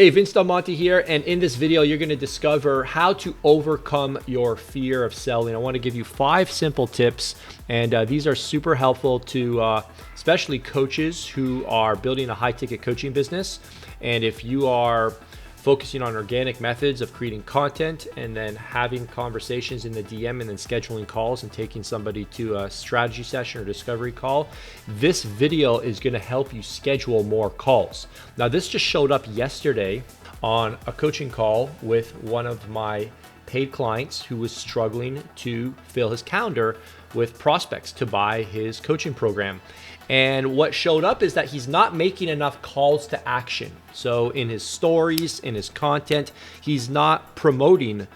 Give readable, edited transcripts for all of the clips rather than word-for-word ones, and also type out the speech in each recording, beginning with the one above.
Hey, Vince Monte here, and in this video, you're going to discover how to overcome your fear of selling. I want to give you 5 simple tips, and these are super helpful to especially coaches who are building a high-ticket coaching business. And if you are focusing on organic methods of creating content and then having conversations in the DM and then scheduling calls and taking somebody to a strategy session or discovery call, this video is going to help you schedule more calls. Now, this just showed up yesterday on a coaching call with one of my paid clients who was struggling to fill his calendar with prospects to buy his coaching program. And what showed up is that he's not making enough calls to action. So in his stories, in his content, he's not promoting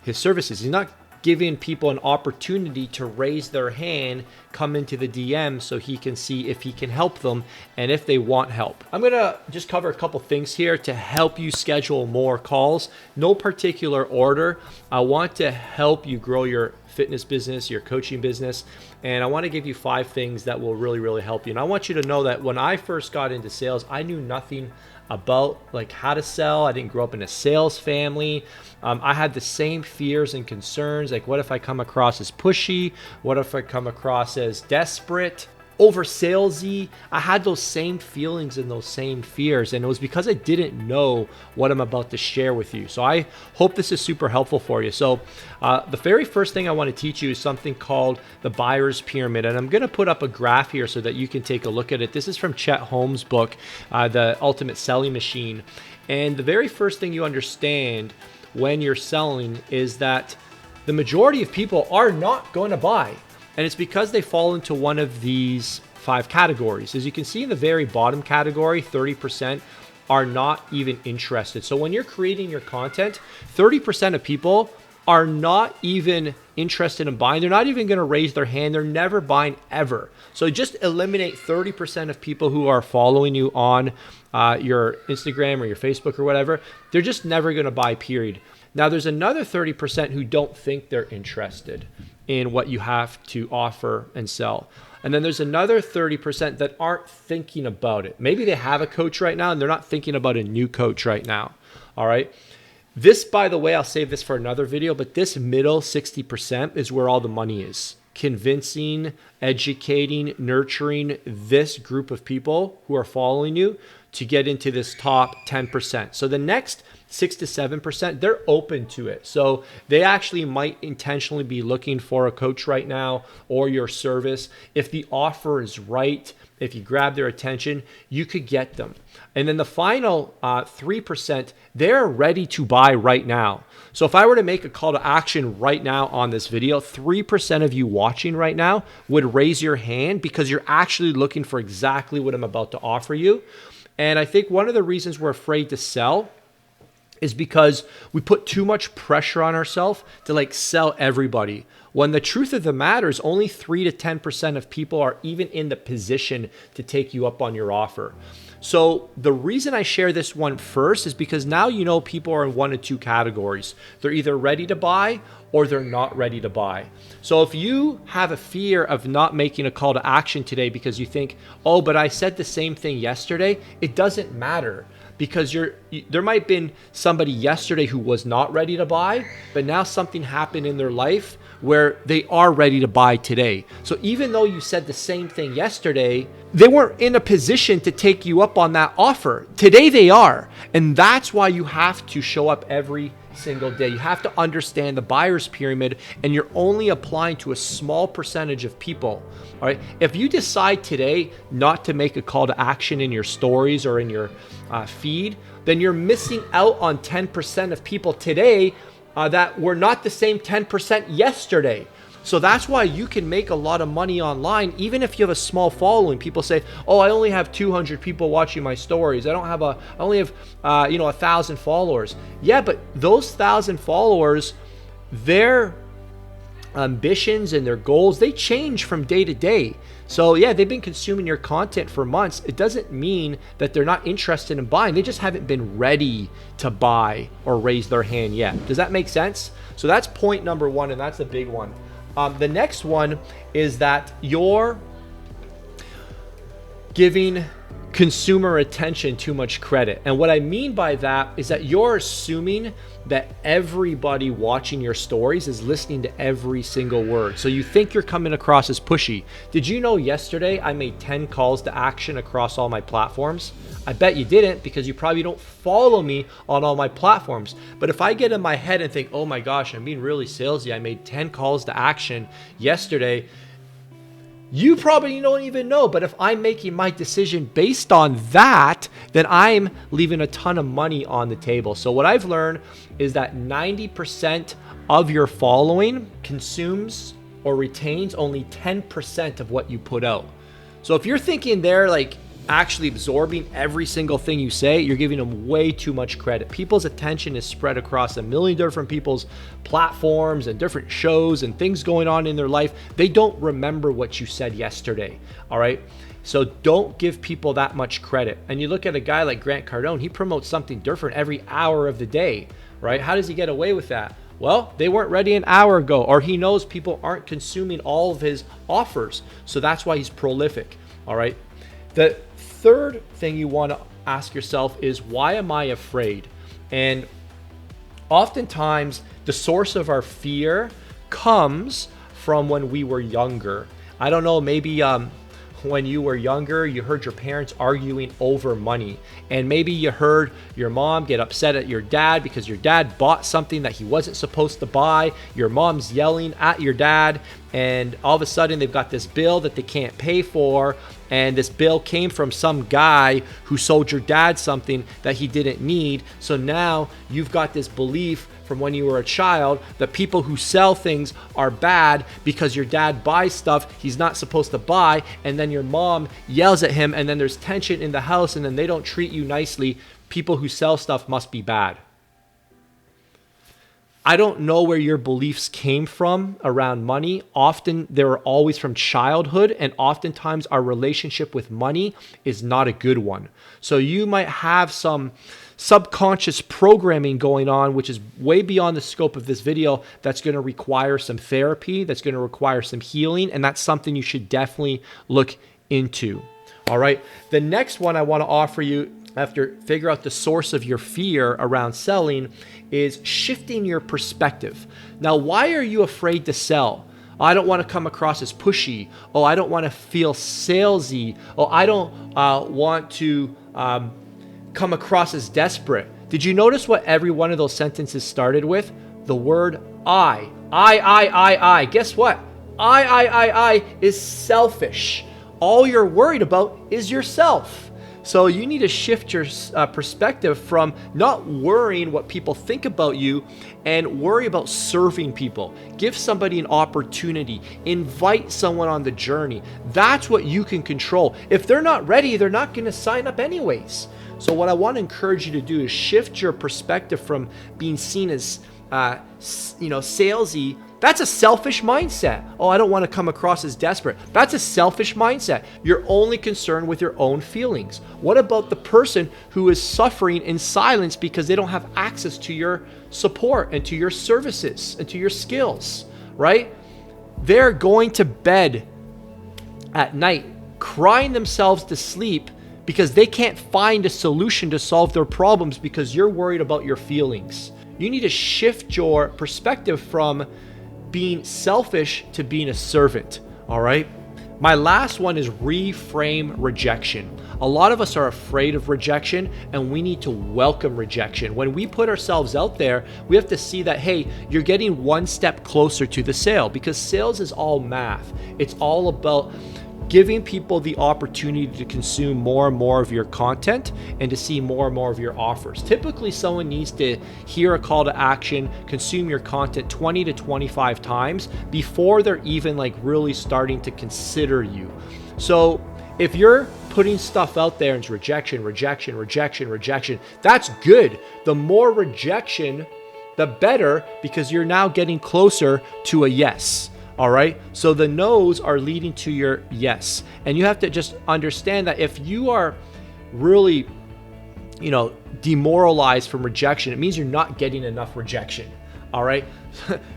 his services. He's not giving people an opportunity to raise their hand, come into the DM so he can see if he can help them and if they want help. I'm gonna just cover a couple things here to help you schedule more calls. No particular order. I want to help you grow your fitness business, your coaching business, and I want to give you 5 things that will really help you. And I want you to know that when I first got into sales, I knew nothing about like how to sell. I didn't grow up in a sales family. I had the same fears and concerns, like what if I come across as pushy? What if I come across as desperate, over salesy? I had those same feelings and those same fears, and it was because I didn't know what I'm about to share with you. So I hope this is super helpful for you. So the very first thing I want to teach you is something called the buyer's pyramid, and I'm going to put up a graph here so that you can take a look at it. This is from Chet Holmes' book, The Ultimate Selling Machine. And the very first thing you understand when you're selling is that the majority of people are not going to buy. And it's because they fall into one of these 5 categories. As you can see in the very bottom category, 30% are not even interested. So when you're creating your content, 30% of people are not even interested in buying. They're not even going to raise their hand. They're never buying ever. So just eliminate 30% of people who are following you on your Instagram or your Facebook or whatever. They're just never going to buy, period. Now, there's another 30% who don't think they're interested in what you have to offer and sell. And then there's another 30% that aren't thinking about it. Maybe they have a coach right now and they're not thinking about a new coach right now. All right. This, by the way, I'll save this for another video, but this middle 60% is where all the money is. Convincing, educating, nurturing this group of people who are following you to get into this top 10%. So the next 6 to 7%, they're open to it. So they actually might intentionally be looking for a coach right now or your service. If the offer is right, if you grab their attention, you could get them. And then the final 3%, they're ready to buy right now. So if I were to make a call to action right now on this video, 3% of you watching right now would raise your hand because you're actually looking for exactly what I'm about to offer you. And I think one of the reasons we're afraid to sell is because we put too much pressure on ourselves to like sell everybody. When the truth of the matter is only 3 to 10% of people are even in the position to take you up on your offer. So the reason I share this one first is because now you know people are in 1 of 2 categories. They're either ready to buy or they're not ready to buy. So if you have a fear of not making a call to action today because you think, oh, but I said the same thing yesterday, it doesn't matter. Because there might have been somebody yesterday who was not ready to buy, but now something happened in their life where they are ready to buy today. So even though you said the same thing yesterday, they weren't in a position to take you up on that offer. Today they are. And that's why you have to show up every single day. You have to understand the buyer's pyramid, and you're only applying to a small percentage of people. All right. If you decide today not to make a call to action in your stories or in your feed, then you're missing out on 10% of people today that were not the same 10% yesterday. So that's why you can make a lot of money online, even if you have a small following. People say, "Oh, I only have 200 people watching my stories. I only have 1,000 followers." Yeah, but those 1,000 followers, their ambitions and their goals, they change from day to day. So yeah, they've been consuming your content for months. It doesn't mean that they're not interested in buying. They just haven't been ready to buy or raise their hand yet. Does that make sense? So that's point number 1, and that's a big one. The next one is that you're giving consumer attention too much credit. And what I mean by that is that you're assuming that everybody watching your stories is listening to every single word. So you think you're coming across as pushy. Did you know yesterday I made 10 calls to action across all my platforms? I bet you didn't, because you probably don't follow me on all my platforms. But if I get in my head and think, oh my gosh, I'm being really salesy, I made 10 calls to action yesterday, you probably don't even know. But if I'm making my decision based on that, then I'm leaving a ton of money on the table. So what I've learned is that 90% of your following consumes or retains only 10% of what you put out. So if you're thinking they're like actually absorbing every single thing you say, you're giving them way too much credit. People's attention is spread across a million different people's platforms and different shows and things going on in their life. They don't remember what you said yesterday. All right. So don't give people that much credit. And you look at a guy like Grant Cardone, he promotes something different every hour of the day, right? How does he get away with that? Well, they weren't ready an hour ago, or he knows people aren't consuming all of his offers. So that's why he's prolific. All right. The third thing you want to ask yourself is, why am I afraid? And oftentimes the source of our fear comes from when we were younger. I don't know, maybe when you were younger, you heard your parents arguing over money, and maybe you heard your mom get upset at your dad because your dad bought something that he wasn't supposed to buy. Your mom's yelling at your dad, and all of a sudden they've got this bill that they can't pay for, and this bill came from some guy who sold your dad something that he didn't need. So now you've got this belief from when you were a child that people who sell things are bad because your dad buys stuff he's not supposed to buy, and then your mom yells at him, and then there's tension in the house, and then they don't treat you nicely. People who sell stuff must be bad. I don't know where your beliefs came from around money. Often they were always from childhood, and oftentimes our relationship with money is not a good one. So you might have some subconscious programming going on, which is way beyond the scope of this video, that's going to require some therapy, that's going to require some healing, and that's something you should definitely look into. All right. The next one I want to offer you, after figure out the source of your fear around selling, is shifting your perspective. Now, why are you afraid to sell? I don't want to come across as pushy. Oh, I don't want to feel salesy. Oh, I don't want to come across as desperate. Did you notice what every one of those sentences started with? The word I. I. Guess what? I is selfish. All you're worried about is yourself. So you need to shift your perspective from not worrying what people think about you and worry about serving people. Give somebody an opportunity. Invite someone on the journey. That's what you can control. If they're not ready, they're not going to sign up anyways. So what I want to encourage you to do is shift your perspective from being seen as salesy. That's a selfish mindset. Oh, I don't want to come across as desperate. That's a selfish mindset. You're only concerned with your own feelings. What about the person who is suffering in silence because they don't have access to your support and to your services and to your skills, right? They're going to bed at night crying themselves to sleep because they can't find a solution to solve their problems because you're worried about your feelings. You need to shift your perspective from being selfish to being a servant, all right? My last one is reframe rejection. A lot of us are afraid of rejection, and we need to welcome rejection. When we put ourselves out there, we have to see that, hey, you're getting one step closer to the sale, because sales is all math. It's all about giving people the opportunity to consume more and more of your content and to see more and more of your offers. Typically, someone needs to hear a call to action, consume your content 20 to 25 times before they're even like really starting to consider you. So if you're putting stuff out there and it's rejection, that's good. The more rejection, the better, because you're now getting closer to a yes. All right. So the no's are leading to your yes. And you have to just understand that if you are really, demoralized from rejection, it means you're not getting enough rejection. All right.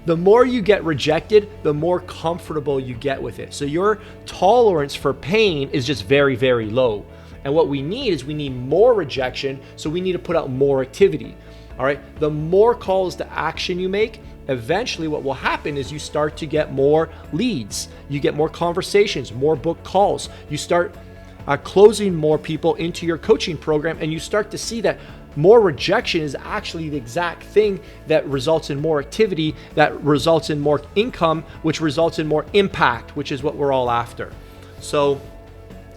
The more you get rejected, the more comfortable you get with it. So your tolerance for pain is just very, very low. And what we need is we need more rejection, so we need to put out more activity. All right, the more calls to action you make, eventually what will happen is you start to get more leads, you get more conversations, more book calls, you start closing more people into your coaching program, and you start to see that more rejection is actually the exact thing that results in more activity, that results in more income, which results in more impact, which is what we're all after. So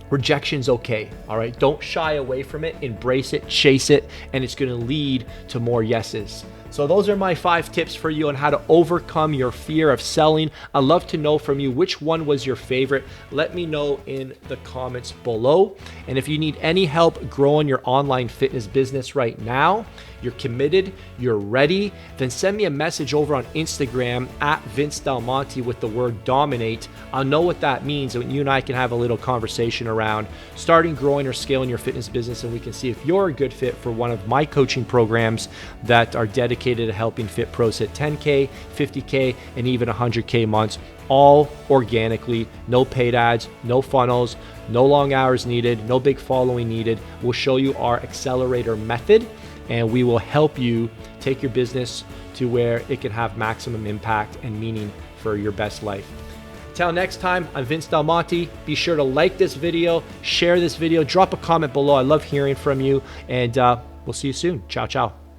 rejection's okay, all right? Don't shy away from it, embrace it, chase it, and it's gonna lead to more yeses. So those are my 5 tips for you on how to overcome your fear of selling. I'd love to know from you which one was your favorite. Let me know in the comments below. And if you need any help growing your online fitness business right now, you're committed, you're ready, then send me a message over on Instagram at Vince Del Monte with the word dominate. I'll know what that means, and you and I can have a little conversation around starting, growing, or scaling your fitness business, and we can see if you're a good fit for one of my coaching programs that are dedicated to helping fit pros hit 10K, 50K, and even 100K months, all organically, no paid ads, no funnels, no long hours needed, no big following needed. We'll show you our accelerator method, and we will help you take your business to where it can have maximum impact and meaning for your best life. Till next time, I'm Vince Del Monte. Be sure to like this video, share this video, drop a comment below. I love hearing from you, and we'll see you soon. Ciao, ciao.